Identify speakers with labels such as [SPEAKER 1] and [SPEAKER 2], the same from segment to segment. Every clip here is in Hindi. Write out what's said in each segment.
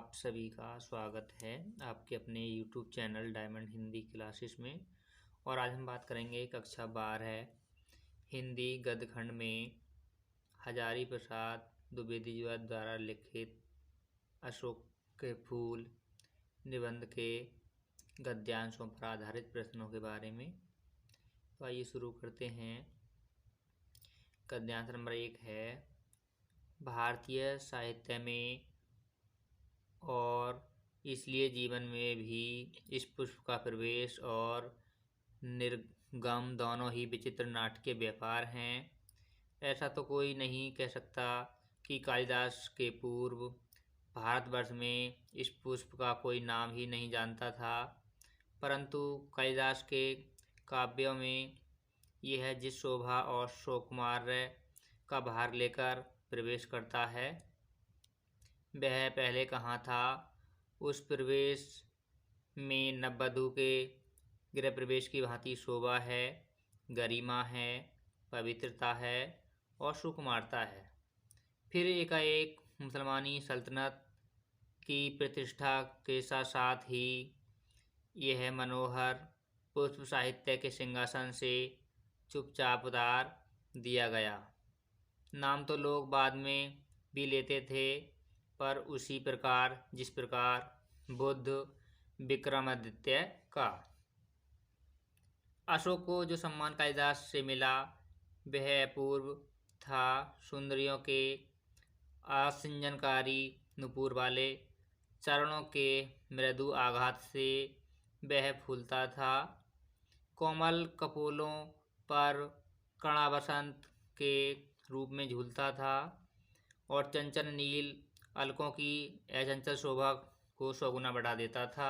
[SPEAKER 1] आप सभी का स्वागत है आपके अपने YouTube channel diamond Hindi classes में। और आज हम बात करेंगे कक्षा 12 हिंदी गद्य खंड में हजारी प्रसाद द्विवेदी जी द्वारा लिखित अशोक के फूल निबंध के गद्यांशों पर आधारित प्रश्नों के बारे में। तो आइए शुरू करते हैं। गद्यांश नंबर 1 है, भारतीय साहित्य में और इसलिए जीवन में भी इस पुष्प का प्रवेश और निर्गम दोनों ही विचित्र नाटकीय व्यापार हैं। ऐसा तो कोई नहीं कह सकता कि कालिदास के पूर्व भारतवर्ष में इस पुष्प का कोई नाम ही नहीं जानता था, परंतु कालिदास के काव्यों में यह जिस शोभा और सौकुमार्य का भार लेकर प्रवेश करता है वह पहले कहाँ था। उस प्रवेश में नववधू के गृह प्रवेश की भांति शोभा है, गरिमा है, पवित्रता है और सुकुमारता है। फिर एकाएक मुसलमानी सल्तनत की प्रतिष्ठा के साथ साथ ही यह मनोहर पुष्प साहित्य के सिंहासन से चुपचाप उतार दिया गया। नाम तो लोग बाद में भी लेते थे, पर उसी प्रकार जिस प्रकार बुद्ध विक्रमादित्य का। अशोक को जो सम्मान कालिदास से मिला वह अपूर्व था। सुंदरियों के आसिंजनकारी नुपुर वाले चरणों के मृदु आघात से वह फूलता था। कोमल कपोलों पर कणा बसंत के रूप में झूलता था और चंचल नील अलकों की अचंचल शोभा को सौगुना बढ़ा देता था।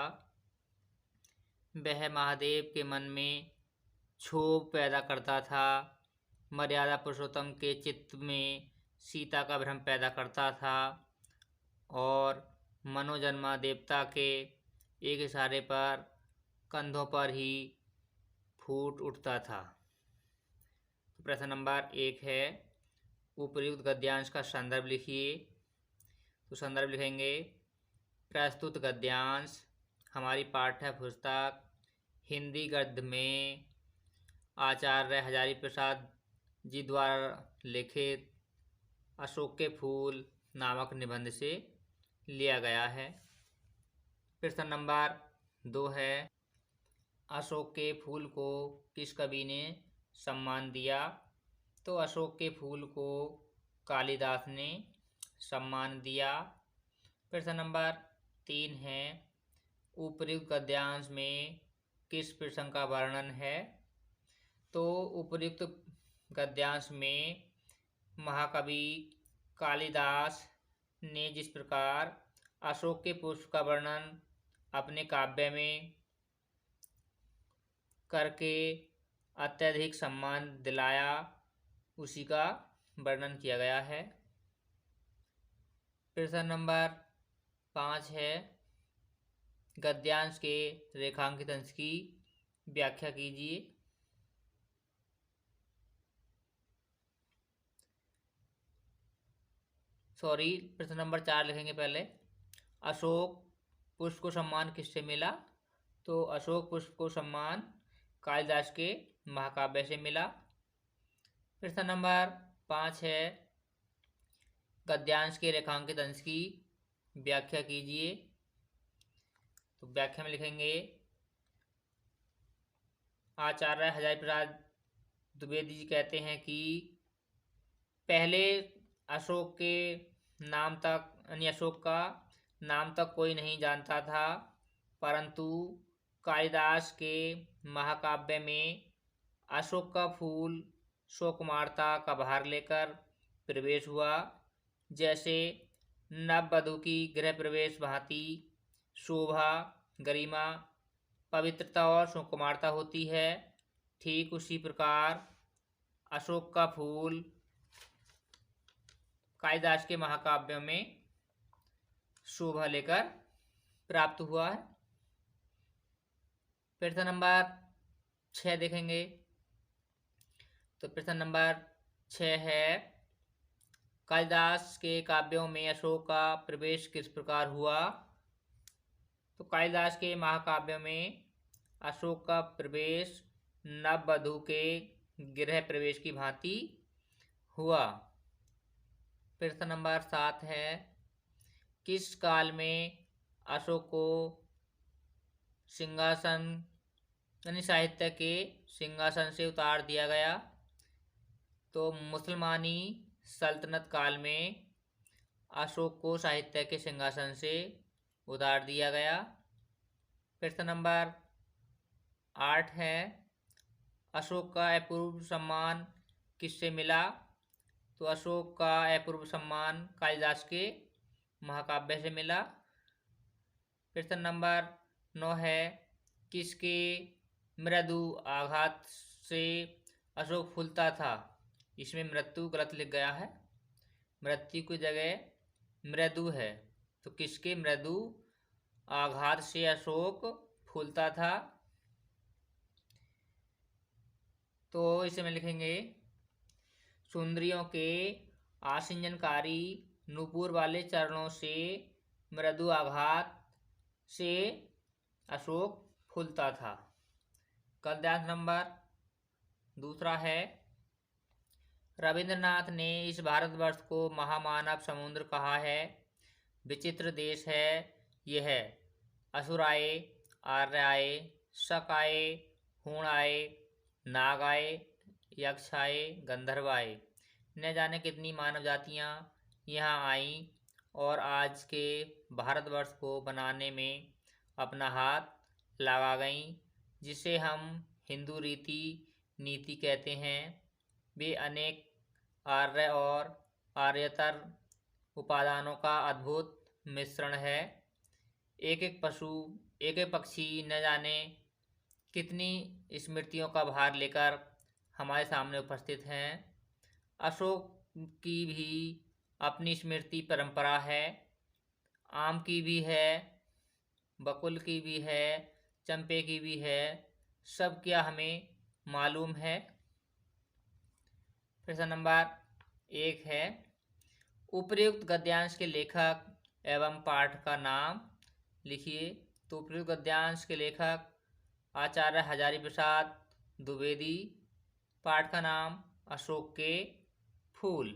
[SPEAKER 1] वह महादेव के मन में क्षोभ पैदा करता था, मर्यादा पुरुषोत्तम के चित्त में सीता का भ्रम पैदा करता था और मनोजन्मा देवता के एक इशारे पर कंधों पर ही फूट उठता था। तो प्रश्न नंबर 1 है, उपर्युक्त गद्यांश का संदर्भ लिखिए। तो संदर्भ लिखेंगे, प्रस्तुत गद्यांश हमारी पाठ्य पुस्तक हिंदी गद्य में आचार्य हजारी प्रसाद जी द्वारा लिखित अशोक के फूल नामक निबंध से लिया गया है। प्रश्न नंबर 2 है, अशोक के फूल को किस कवि ने सम्मान दिया। तो अशोक के फूल को कालिदास ने सम्मान दिया। प्रश्न नंबर 3 है, उपर्युक्त गद्यांश में किस प्रसंग का वर्णन है। तो उपर्युक्त गद्यांश में महाकवि कालिदास ने जिस प्रकार अशोक के पुष्प का वर्णन अपने काव्य में करके अत्यधिक सम्मान दिलाया, उसी का वर्णन किया गया है। प्रश्न नंबर 5 है, गद्यांश के रेखांकित अंश की व्याख्या कीजिए। प्रश्न नंबर 4 लिखेंगे पहले। अशोक पुष्प को सम्मान किससे मिला। तो अशोक पुष्प को सम्मान कालिदास के महाकाव्य से मिला। प्रश्न नंबर 5 है, गद्यांश के रेखांकित अंश की व्याख्या कीजिए। तो व्याख्या में लिखेंगे, आचार्य हजारी प्रसाद द्विवेदी जी कहते हैं कि पहले अशोक के नाम तक यानी अशोक का नाम तक कोई नहीं जानता था, परंतु कालिदास के महाकाव्य में अशोक का फूल सौकुमारता का भार लेकर प्रवेश हुआ। जैसे नववधू की गृह प्रवेश भांति शोभा, गरिमा, पवित्रता और सुकुमारता होती है, ठीक उसी प्रकार अशोक का फूल कालिदास के महाकाव्यों में शोभा लेकर प्राप्त हुआ है। प्रश्न नंबर 6 देखेंगे। तो प्रश्न नंबर 6 है, कालिदास के काव्यों में अशोक का प्रवेश किस प्रकार हुआ? तो कालिदास के महाकाव्यों में अशोक का प्रवेश नववधू के गृह प्रवेश की भांति हुआ। प्रश्न नंबर 7 है, किस काल में अशोक को सिंहासन यानी साहित्य के सिंहासन से उतार दिया गया? तो मुसलमानी सल्तनत काल में अशोक को साहित्य के सिंहासन से उतार दिया गया। प्रश्न नंबर 8 है, अशोक का अपूर्व सम्मान किससे मिला? तो अशोक का अपूर्व सम्मान कालिदास के महाकाव्य से मिला। प्रश्न नंबर 9 है, किसके मृदु आघात से अशोक फूलता था? इसमें मृत्यु गलत लिख गया है, मृत्यु की जगह मृदु है। तो किसके मृदु आघात से अशोक फूलता था? तो इसमें लिखेंगे सुंदरियों के आसिंजनकारी नूपुर वाले चरणों से मृदु आघात से अशोक फूलता था। गद्यांश नंबर दूसरा है, रविंद्रनाथ ने इस भारतवर्ष को महामानव समुद्र कहा है। विचित्र देश है यह, असुर आए, आर्य आए, शक आए, हूण आए, नाग आए, यक्ष आए, गंधर्व आए, न जाने कितनी मानव जातियाँ यहाँ आईं और आज के भारतवर्ष को बनाने में अपना हाथ लगा गईं, जिसे हम हिंदू रीति नीति कहते हैं। वे अनेक आर्य और आर्यतर उपादानों का अद्भुत मिश्रण है। एक एक पशु, एक एक पक्षी न जाने कितनी स्मृतियों का भार लेकर हमारे सामने उपस्थित हैं। अशोक की भी अपनी स्मृति परंपरा है, आम की भी है, बकुल की भी है, चंपे की भी है, सब क्या हमें मालूम है। प्रश्न नंबर 1 है, उपर्युक्त गद्यांश के लेखक एवं पाठ का नाम लिखिए। तो उपर्युक्त गद्यांश के लेखक आचार्य हजारी प्रसाद द्विवेदी, पाठ का नाम अशोक के फूल।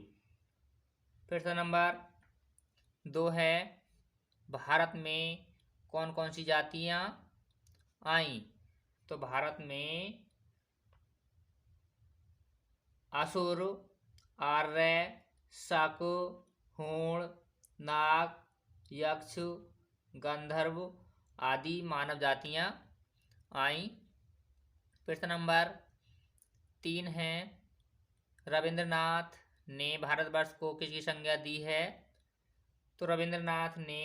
[SPEAKER 1] प्रश्न नंबर 2 है, भारत में कौन कौन सी जातियां आईं? तो भारत में असुर, आर्य, शक, हूण, नाग, यक्ष, गंधर्व आदि मानव जातियां आईं। प्रश्न नंबर 3 है, रविंद्रनाथ ने भारतवर्ष को किसकी संज्ञा दी है? तो रविंद्रनाथ ने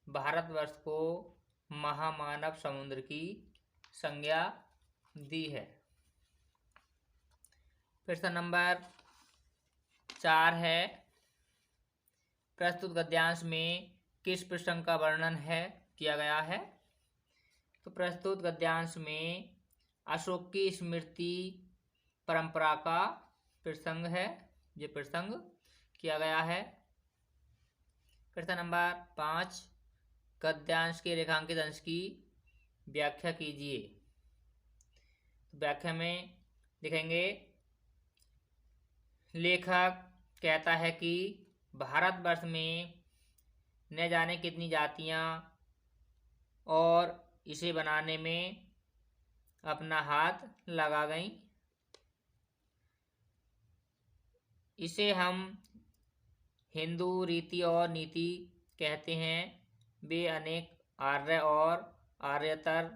[SPEAKER 1] भारतवर्ष को महामानव समुद्र की संज्ञा दी है। प्रश्न नंबर 4 है, प्रस्तुत गद्यांश में किस प्रसंग का वर्णन है किया गया है? तो प्रस्तुत गद्यांश में अशोक की स्मृति परंपरा का प्रसंग है, ये प्रसंग किया गया है। प्रश्न नंबर 5, गद्यांश के रेखांकित अंश की व्याख्या कीजिए। तो व्याख्या में लिखेंगे, लेखक कहता है कि भारतवर्ष में न जाने कितनी जातियां और इसे बनाने में अपना हाथ लगा गईं। इसे हम हिंदू रीति और नीति कहते हैं। वे अनेक आर्य और आर्यतर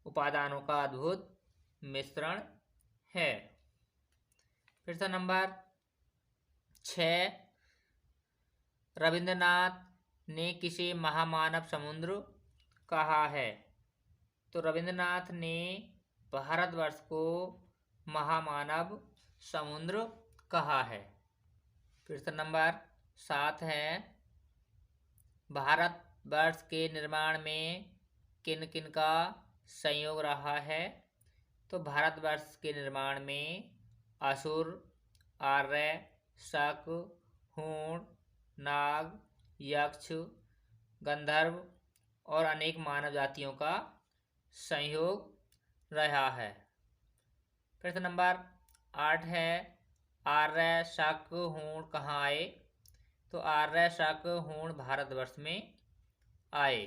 [SPEAKER 1] उपादानों का अद्भुत मिश्रण है। प्रश्न नंबर 6, रविंद्रनाथ ने किसे महामानव समुद्र कहा है? तो रविंद्रनाथ ने भारतवर्ष को महामानव समुद्र कहा है। प्रश्न नंबर 7 है, भारतवर्ष के निर्माण में किन किन का संयोग रहा है? तो भारतवर्ष के निर्माण में असुर, आर्य, शक, हूण, नाग, यक्ष, गंधर्व और अनेक मानव जातियों का संयोग रहा है। प्रश्न नंबर 8 है, आर्य, शक, हूण कहाँ आए? तो आर्य, शक, हूण भारतवर्ष में आए।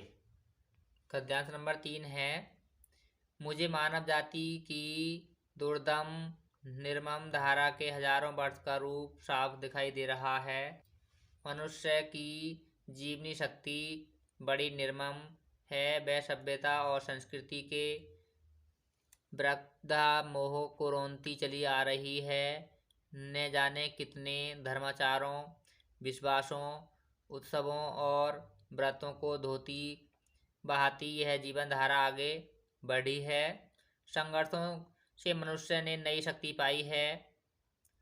[SPEAKER 1] गद्यांश नंबर 3 है, मुझे मानव जाति की दुर्दम निर्मम धारा के हजारों वर्ष का रूप साफ दिखाई दे रहा है। मनुष्य की जीवनी शक्ति बड़ी निर्मम है। वह सभ्यता और संस्कृति के वृद्धा मोह को रोंती चली आ रही है। न जाने कितने धर्माचारों, विश्वासों, उत्सवों और व्रतों को धोती बहाती यह जीवन धारा आगे बढ़ी है। संघर्षों से मनुष्य ने नई शक्ति पाई है।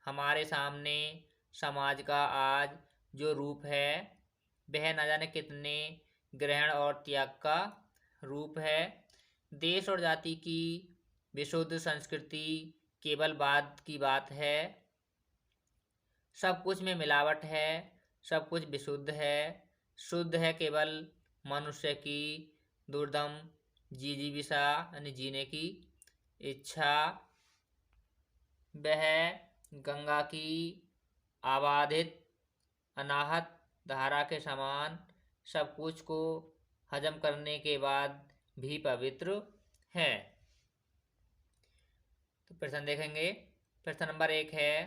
[SPEAKER 1] हमारे सामने समाज का आज जो रूप है वह न जाने कितने ग्रहण और त्याग का रूप है। देश और जाति की विशुद्ध संस्कृति केवल बाद की बात है। सब कुछ में मिलावट है, सब कुछ विशुद्ध है। शुद्ध है केवल मनुष्य की दुर्दम जिजीविषा यानी जीने की इच्छा। वह गंगा की आबादित अनाहत धारा के समान सब कुछ को हजम करने के बाद भी पवित्र है। तो प्रश्न देखेंगे। प्रश्न नंबर 1 है,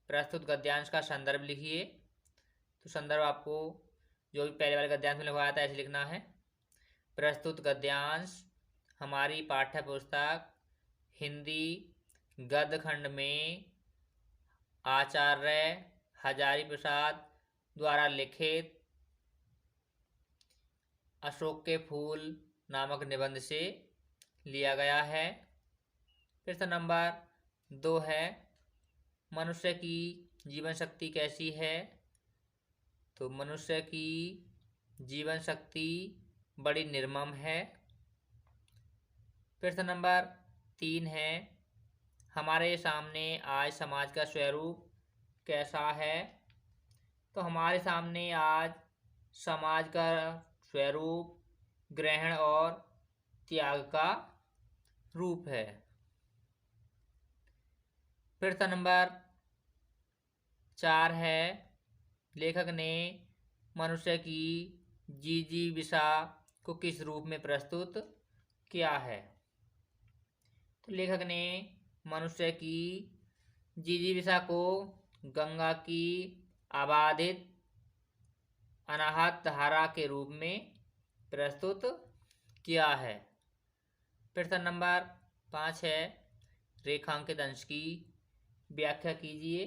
[SPEAKER 1] प्रस्तुत गद्यांश का संदर्भ लिखिए। तो संदर्भ आपको जो भी पहले वाले गद्यांश में लिखवाया था ऐसे लिखना है। प्रस्तुत गद्यांश हमारी पाठ्य पुस्तक हिंदी गद्य खंड में आचार्य हजारी प्रसाद द्वारा लिखित अशोक के फूल नामक निबंध से लिया गया है। प्रश्न नंबर 2 है, मनुष्य की जीवन शक्ति कैसी है? तो मनुष्य की जीवन शक्ति बड़ी निर्मम है। प्रश्न नंबर 3 है, हमारे सामने आज समाज का स्वरूप कैसा है? तो हमारे सामने आज समाज का स्वरूप ग्रहण और त्याग का रूप है। प्रश्न नंबर 4 है, लेखक ने मनुष्य की जिजीविषा को किस रूप में प्रस्तुत किया है? तो लेखक ने मनुष्य की जिजीविषा को गंगा की आबादित अनाहत धारा के रूप में प्रस्तुत किया है। प्रश्न नंबर 5 है, रेखांकित अंश की व्याख्या कीजिए।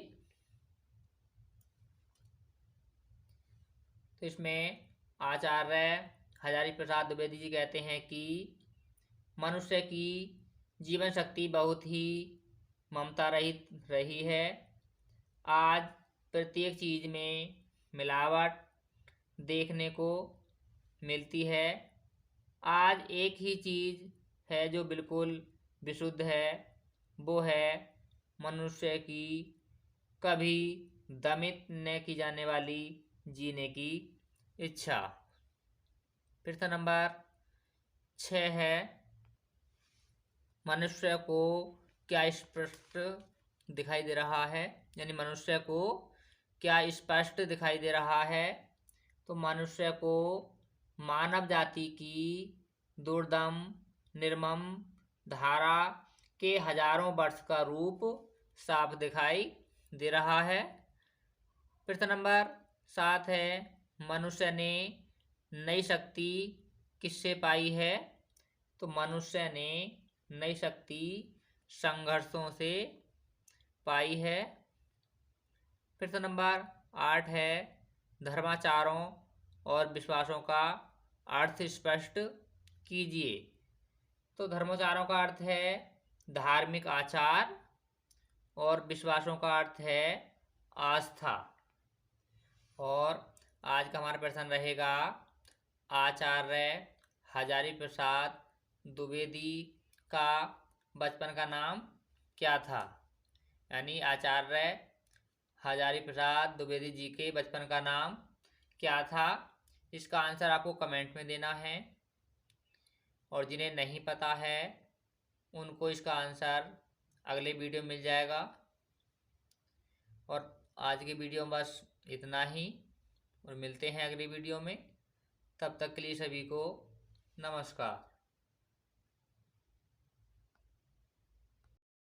[SPEAKER 1] तो इसमें आचार्य हजारी प्रसाद द्विवेदी जी कहते हैं कि मनुष्य की जीवन शक्ति बहुत ही ममता रहित रही है। आज प्रत्येक चीज में मिलावट देखने को मिलती है। आज एक ही चीज है जो बिल्कुल विशुद्ध है, वो है मनुष्य की कभी दमित न की जाने वाली जीने की इच्छा। प्रश्न नंबर 6 है, मनुष्य को क्या स्पष्ट दिखाई दे रहा है? यानी मनुष्य को क्या स्पष्ट दिखाई दे रहा है? तो मनुष्य को मानव जाति की दुर्दम निर्मम धारा के हजारों वर्ष का रूप साफ दिखाई दे रहा है। प्रश्न नंबर 7 है, मनुष्य ने नई शक्ति किससे पाई है? तो मनुष्य ने नई शक्ति संघर्षों से पाई है। प्रश्न नंबर 8 है, धर्माचारों और विश्वासों का अर्थ स्पष्ट कीजिए। तो धर्माचारों का अर्थ है धार्मिक आचार और विश्वासों का अर्थ है आस्था। और आज का हमारा प्रश्न रहेगा, आचार्य हजारी प्रसाद द्विवेदी का बचपन का नाम क्या था? यानी आचार्य हजारी प्रसाद द्विवेदी जी के बचपन का नाम क्या था? इसका आंसर आपको कमेंट में देना है, और जिन्हें नहीं पता है उनको इसका आंसर अगले वीडियो मिल जाएगा। और आज की वीडियो में बस इतना ही, और मिलते हैं अगली वीडियो में। तब तक के लिए सभी को नमस्कार।